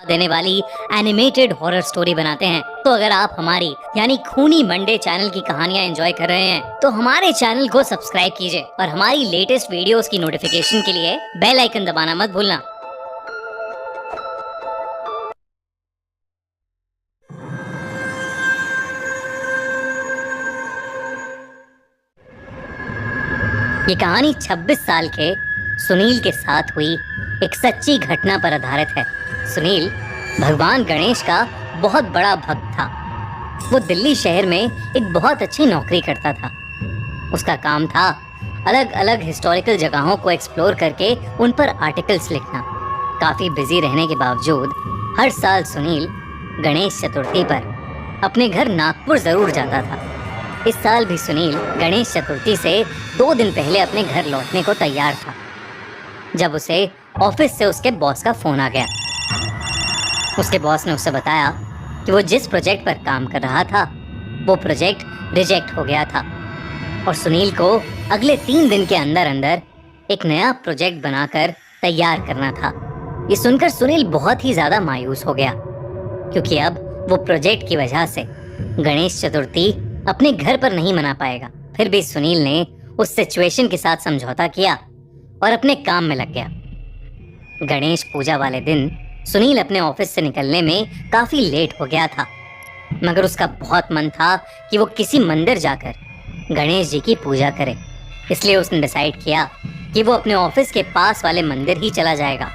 देने वाली animated horror story बनाते हैं। तो अगर आप हमारी यानी खूनी मंडे चैनल की कहानियां एंजॉय कर रहे हैं तो हमारे चैनल को सब्सक्राइब कीजिए और हमारी लेटेस्ट वीडियोस की नोटिफिकेशन के लिए बेल आइकन दबाना मत भूलना। ये कहानी 26 साल के सुनील के साथ हुई एक सच्ची घटना पर आधारित है। सुनील भगवान गणेश का बहुत बड़ा भक्त था। वो दिल्ली शहर में एक बहुत अच्छी नौकरी करता था। उसका काम था अलग अलग हिस्टोरिकल जगहों को एक्सप्लोर करके उन पर आर्टिकल्स लिखना। काफी बिजी रहने के बावजूद हर साल सुनील गणेश चतुर्थी पर अपने घर नागपुर जरूर जाता था। इस साल भी सुनील गणेश चतुर्थी से 2 दिन पहले अपने घर लौटने को तैयार था जब उसे ऑफिस से उसके बॉस का फोन आ गया। उसके बॉस ने उसे बताया कि वो जिस प्रोजेक्ट पर काम कर रहा था वो प्रोजेक्ट रिजेक्ट हो गया था और सुनील को अगले 3 दिन के अंदर अंदर एक नया प्रोजेक्ट बनाकर तैयार करना था। ये सुनकर सुनील बहुत ही ज्यादा मायूस हो गया क्योंकि अब वो प्रोजेक्ट की वजह से गणेश चतुर्थी अपने घर पर नहीं मना पाएगा। फिर भी सुनील ने उस सिचुएशन के साथ समझौता किया और अपने काम में लग गया। गणेश पूजा वाले दिन सुनील अपने ऑफिस से निकलने में काफी लेट हो गया था, मगर उसका बहुत मन था कि वो किसी मंदिर जाकर गणेश जी की पूजा करे। इसलिए उसने डिसाइड किया कि वो अपने ऑफिस के पास वाले मंदिर ही चला जाएगा।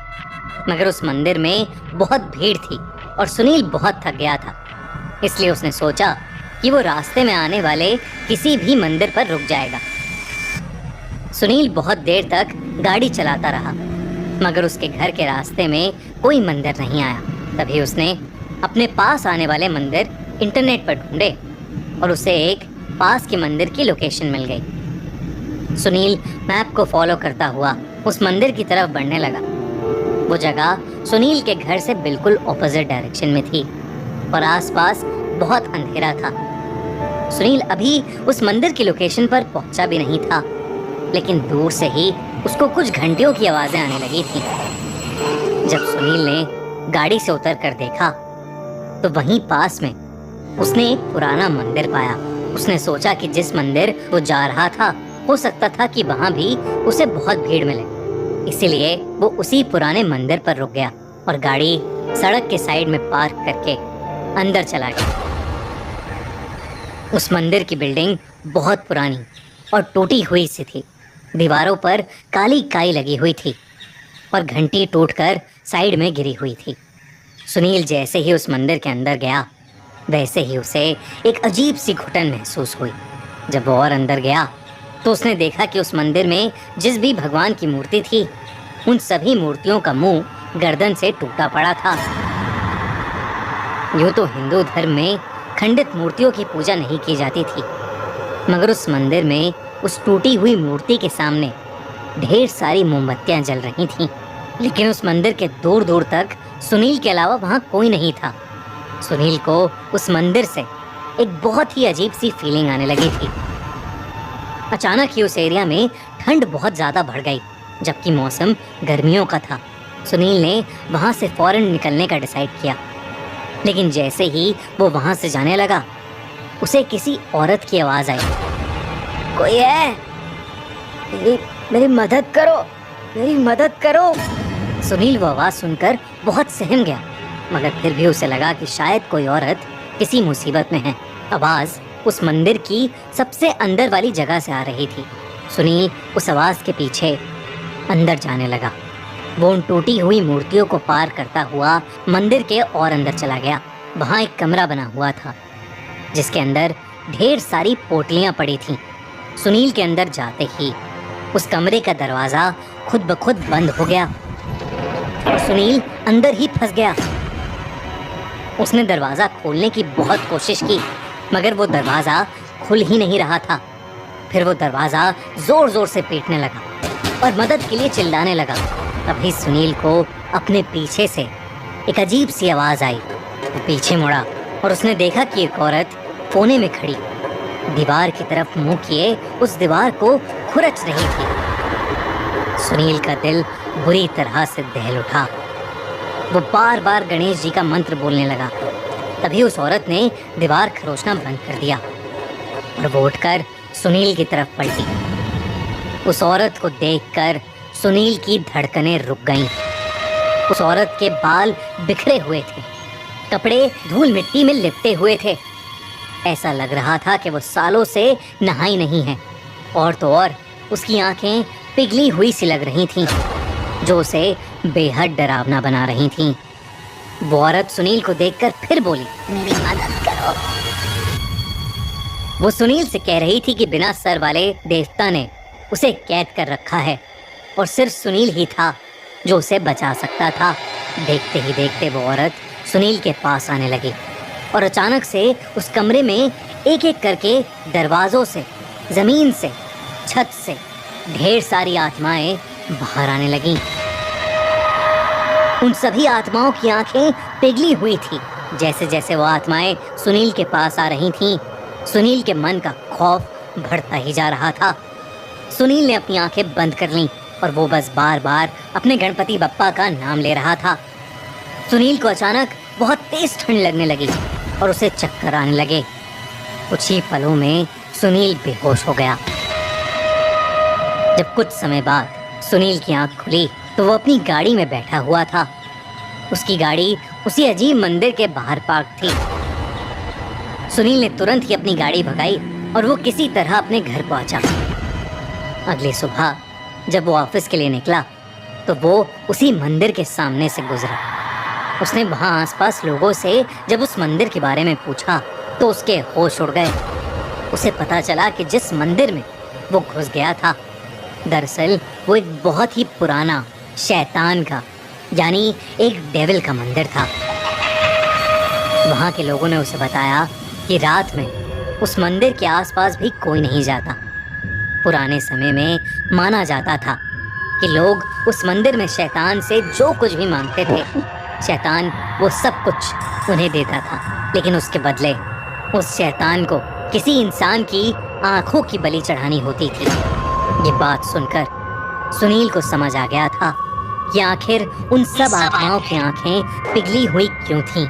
मगर उस मंदिर में बहुत भीड़ थी और सुनील बहुत थक गया था। इसलिए उसने सोचा कि वो रास्ते में आने वाले किसी भी मंदिर पर रुक जाएगा। सुनील बहुत देर तक गाड़ी चलाता रहा मगर उसके घर के रास्ते में कोई मंदिर नहीं आया। तभी उसने अपने पास आने वाले मंदिर इंटरनेट पर ढूंढे और उसे एक पास के मंदिर की लोकेशन मिल गई। सुनील मैप को फॉलो करता हुआ उस मंदिर की तरफ बढ़ने लगा। वो जगह सुनील के घर से बिल्कुल ऑपोजिट डायरेक्शन में थी और आसपास बहुत अंधेरा था। सुनील अभी उस मंदिर की लोकेशन पर पहुंचा भी नहीं था, लेकिन दूर से ही उसको कुछ घंटियों की आवाजें आने लगी थी। जब सुनील ने गाड़ी से उतर कर देखा तो वहीं पास में उसने एक पुराना मंदिर पाया। उसने सोचा कि जिस मंदिर वो जा रहा था हो सकता था कि वहां भी उसे बहुत भीड़ मिले, इसीलिए वो उसी पुराने मंदिर पर रुक गया और गाड़ी सड़क के साइड में पार्क करके अंदर चला गया। उस मंदिर की बिल्डिंग बहुत पुरानी और टूटी हुई सी थी। दीवारों पर काली काई लगी हुई थी और घंटी टूटकर साइड में गिरी हुई थी। सुनील जैसे ही उस मंदिर के अंदर गया वैसे ही उसे एक अजीब सी घुटन महसूस हुई। जब वो और अंदर गया तो उसने देखा कि उस मंदिर में जिस भी भगवान की मूर्ति थी उन सभी मूर्तियों का मुंह गर्दन से टूटा पड़ा था। यूं तो हिंदू धर्म में खंडित मूर्तियों की पूजा नहीं की जाती थी, मगर उस मंदिर में उस टूटी हुई मूर्ति के सामने ढेर सारी मोमबत्तियां जल रही थीं। लेकिन उस मंदिर के दूर दूर तक सुनील के अलावा वहां कोई नहीं था। सुनील को उस मंदिर से एक बहुत ही अजीब सी फीलिंग आने लगी थी। अचानक ही उस एरिया में ठंड बहुत ज़्यादा बढ़ गई, जबकि मौसम गर्मियों का था। सुनील ने वहां से फौरन निकलने का डिसाइड किया, लेकिन जैसे ही वो वहां से जाने लगा उसे किसी औरत की आवाज़ आई। कोई है? मेरी मदद करो, मेरी मदद करो। सुनील वो आवाज़ सुनकर बहुत सहम गया, मगर फिर भी उसे लगा कि शायद कोई औरत किसी मुसीबत में है। आवाज़ उस मंदिर की सबसे अंदर वाली जगह से आ रही थी। सुनील उस आवाज़ के पीछे अंदर जाने लगा। वो उन टूटी हुई मूर्तियों को पार करता हुआ मंदिर के और अंदर चला गया। वहाँ एक कमरा बना हुआ था जिसके अंदर ढेर सारी पोटलियाँ पड़ी थीं। सुनील के अंदर जाते ही उस कमरे का दरवाज़ा खुद ब खुद बंद हो गया और सुनील अंदर ही फंस गया। उसने दरवाज़ा खोलने की बहुत कोशिश की, मगर वो दरवाज़ा खुल ही नहीं रहा था। फिर वो दरवाज़ा ज़ोर ज़ोर से पीटने लगा और मदद के लिए चिल्लाने लगा। तभी सुनील को अपने पीछे से एक अजीब सी आवाज़ आई। वो पीछे मुड़ा और उसने देखा कि एक औरत कोने में खड़ी दीवार की तरफ मुंह किए उस दीवार को खुरच रही थी। सुनील का दिल बुरी तरह से दहल उठा। वो बार बार गणेश जी का मंत्र बोलने लगा। तभी उस औरत ने दीवार खरोचना बंद कर दिया और वो उठकर सुनील की तरफ पलटी। उस औरत को देखकर सुनील की धड़कनें रुक गईं। उस औरत के बाल बिखरे हुए थे, कपड़े धूल मिट्टी में लिपटे हुए थे। ऐसा लग रहा था कि वो सालों से नहाई नहीं है। और तो और उसकी आंखें पिघली हुई सी लग रही थीं, जो उसे बेहद डरावना बना रही थीं। वो औरत सुनील को देखकर फिर बोली, मेरी मदद करो। वो सुनील से कह रही थी कि बिना सर वाले देवता ने उसे कैद कर रखा है और सिर्फ सुनील ही था जो उसे बचा सकता था। देखते ही देखते वो औरत सुनील के पास आने लगी और अचानक से उस कमरे में एक एक करके दरवाजों से, जमीन से, छत से ढेर सारी आत्माएं बाहर आने लगीं। उन सभी आत्माओं की आंखें पिघली हुई थी। जैसे जैसे वो आत्माएं सुनील के पास आ रही थीं, सुनील के मन का खौफ बढ़ता ही जा रहा था। सुनील ने अपनी आंखें बंद कर लीं और वो बस बार बार अपने गणपति बप्पा का नाम ले रहा था। सुनील को अचानक बहुत तेज ठंड लगने लगी और उसे चक्कर आने लगे। कुछ ही पलों में सुनील बेहोश हो गया। जब कुछ समय बाद सुनील की आंख खुली तो वो अपनी गाड़ी में बैठा हुआ था। उसकी गाड़ी उसी अजीब मंदिर के बाहर पार्क थी। सुनील ने तुरंत ही अपनी गाड़ी भगाई और वो किसी तरह अपने घर पहुंचा। अगली सुबह जब वो ऑफिस के लिए निकला तो वो उसी मंदिर के सामने से गुजरा। उसने वहां आसपास लोगों से जब उस मंदिर के बारे में पूछा तो उसके होश उड़ गए। उसे पता चला कि जिस मंदिर में वो घुस गया था, दरअसल वो एक बहुत ही पुराना शैतान का, यानी एक डेविल का मंदिर था। वहाँ के लोगों ने उसे बताया कि रात में उस मंदिर के आसपास भी कोई नहीं जाता। पुराने समय में माना जाता था कि लोग उस मंदिर में शैतान से जो कुछ भी मांगते थे, शैतान वो सब कुछ उन्हें देता था, लेकिन उसके बदले उस शैतान को किसी इंसान की आंखों की बलि चढ़ानी होती थी। ये बात सुनकर सुनील को समझ आ गया था कि आखिर उन सब आत्माओं की आंखें पिघली हुई क्यों थीं।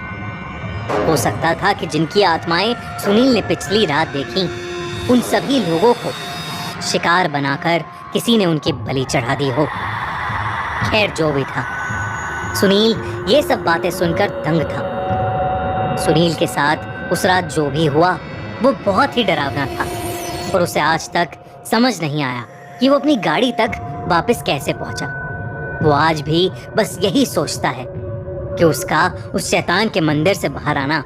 हो सकता था कि जिनकी आत्माएं सुनील ने पिछली रात देखी, उन सभी लोगों को शिकार बनाकर किसी ने उनकी बलि चढ़ा दी हो। खैर जो भी था, सुनील ये सब बातें सुनकर दंग था। सुनील के साथ उस रात जो भी हुआ वो बहुत ही डरावना था और उसे आज तक समझ नहीं आया कि वो अपनी गाड़ी तक वापस कैसे पहुंचा। वो आज भी बस यही सोचता है कि उसका उस शैतान के मंदिर से बाहर आना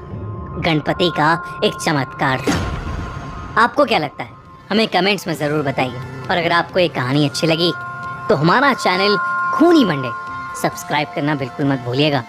गणपति का एक चमत्कार था। आपको क्या लगता है? हमें कमेंट्स में ज़रूर बताइए। और अगर आपको ये कहानी अच्छी लगी तो हमारा चैनल खूनी मंडे सब्सक्राइब करना बिल्कुल मत भूलिएगा।